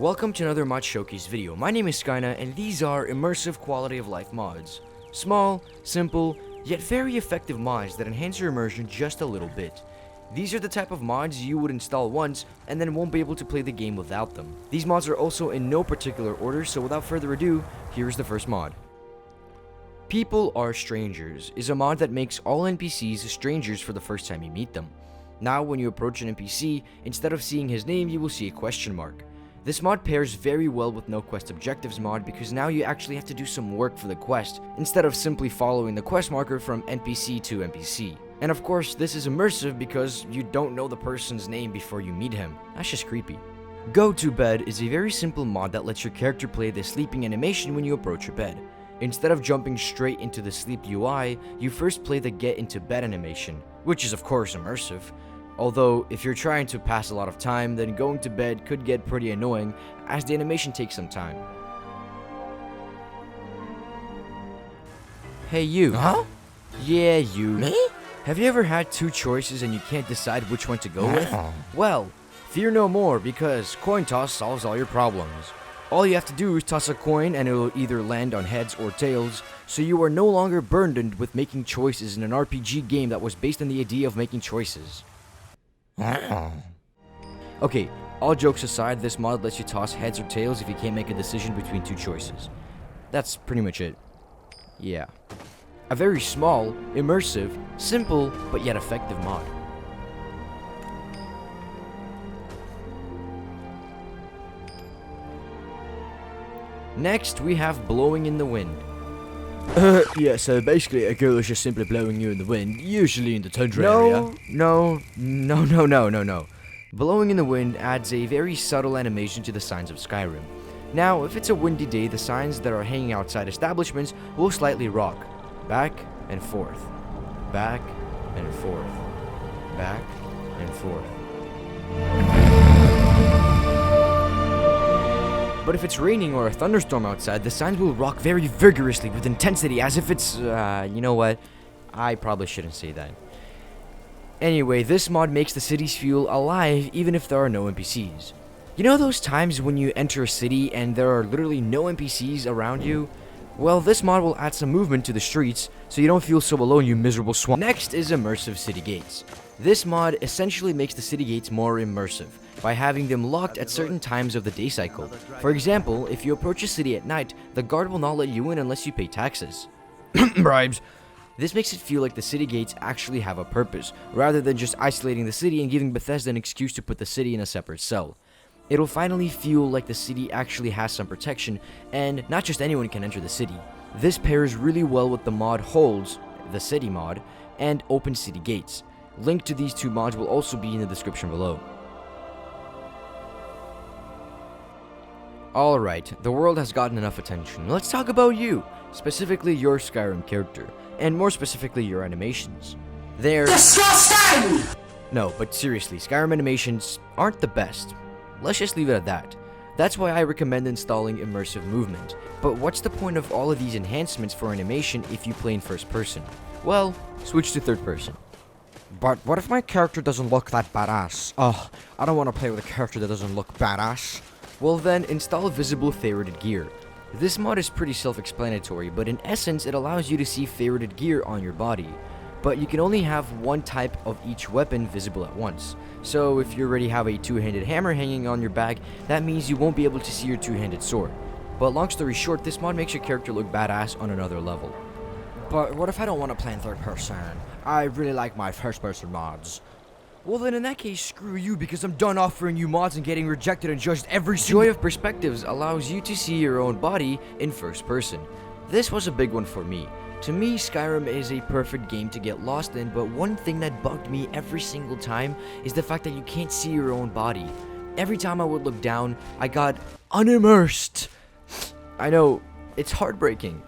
Welcome to another mod showcase video. My name is Skyna and these are immersive quality of life mods. Small, simple, yet very effective mods that enhance your immersion just a little bit. These are the type of mods you would install once and then won't be able to play the game without them. These mods are also in no particular order, so without further ado, here's the first mod. People Are Strangers is a mod that makes all NPCs strangers for the first time you meet them. Now when you approach an NPC, instead of seeing his name, you will see a question mark. This mod pairs very well with No Quest Objectives mod because now you actually have to do some work for the quest, instead of simply following the quest marker from NPC to NPC. And of course, this is immersive because you don't know the person's name before you meet him. That's just creepy. Go to Bed is a very simple mod that lets your character play the sleeping animation when you approach your bed. Instead of jumping straight into the sleep UI, you first play the get into bed animation, which is of course immersive. Although, if you're trying to pass a lot of time, then going to bed could get pretty annoying, as the animation takes some time. Hey you. Huh? Yeah, you. Me? Have you ever had two choices and you can't decide which one to go with? Well, fear no more, because coin toss solves all your problems. All you have to do is toss a coin and it will either land on heads or tails, so you are no longer burdened with making choices in an RPG game that was based on the idea of making choices. Okay, all jokes aside, this mod lets you toss heads or tails if you can't make a decision between two choices. That's pretty much it. Yeah. A very small, immersive, simple, but yet effective mod. Next, we have Blowing in the Wind. Yeah, so basically a girl is just simply blowing you in the wind, usually in the tundra area. No. Blowing in the Wind adds a very subtle animation to the signs of Skyrim. Now, if it's a windy day, the signs that are hanging outside establishments will slightly rock. Back and forth. Back and forth. Back and forth. But if it's raining or a thunderstorm outside, the signs will rock very vigorously with intensity as if it's, you know what? I probably shouldn't say that. Anyway, this mod makes the cities feel alive even if there are no NPCs. You know those times when you enter a city and there are literally no NPCs around you? Well, this mod will add some movement to the streets so you don't feel so alone, you miserable swamp. Next is Immersive City Gates. This mod essentially makes the city gates more immersive by having them locked at certain times of the day cycle. For example, if you approach a city at night, the guard will not let you in unless you pay taxes. Bribes. This makes it feel like the city gates actually have a purpose, rather than just isolating the city and giving Bethesda an excuse to put the city in a separate cell. It'll finally feel like the city actually has some protection, and not just anyone can enter the city. This pairs really well with the mod Holds, the city mod, and Open City Gates. Link to these two mods will also be in the description below. Alright, the world has gotten enough attention. Let's talk about you, specifically your Skyrim character, and more specifically your animations. They're disgusting! No, but seriously, Skyrim animations aren't the best. Let's just leave it at that. That's why I recommend installing Immersive Movement. But what's the point of all of these enhancements for animation if you play in first person? Well, switch to third person. But what if my character doesn't look that badass? Oh, I don't want to play with a character that doesn't look badass. Well then, install Visible Favorited Gear. This mod is pretty self-explanatory, but in essence it allows you to see favorited gear on your body. But you can only have one type of each weapon visible at once. So if you already have a two-handed hammer hanging on your back, that means you won't be able to see your two-handed sword. But long story short, this mod makes your character look badass on another level. But what if I don't want to play in third person? I really like my first person mods. Well then in that case, screw you, because I'm done offering you mods and getting rejected and judged every single... Joy of Perspectives allows you to see your own body in first person. This was a big one for me. To me, Skyrim is a perfect game to get lost in, but one thing that bugged me every single time is the fact that you can't see your own body. Every time I would look down, I got unimmersed. I know, it's heartbreaking.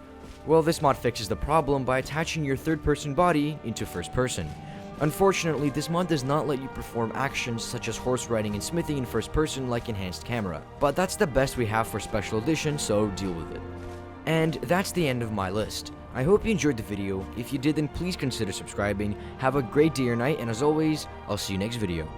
Well, this mod fixes the problem by attaching your third-person body into first person. Unfortunately, this mod does not let you perform actions such as horse riding and smithing in first person like enhanced camera. But that's the best we have for special edition, so deal with it. And that's the end of my list. I hope you enjoyed the video. If you did, then please consider subscribing. Have a great day or night, and as always, I'll see you next video.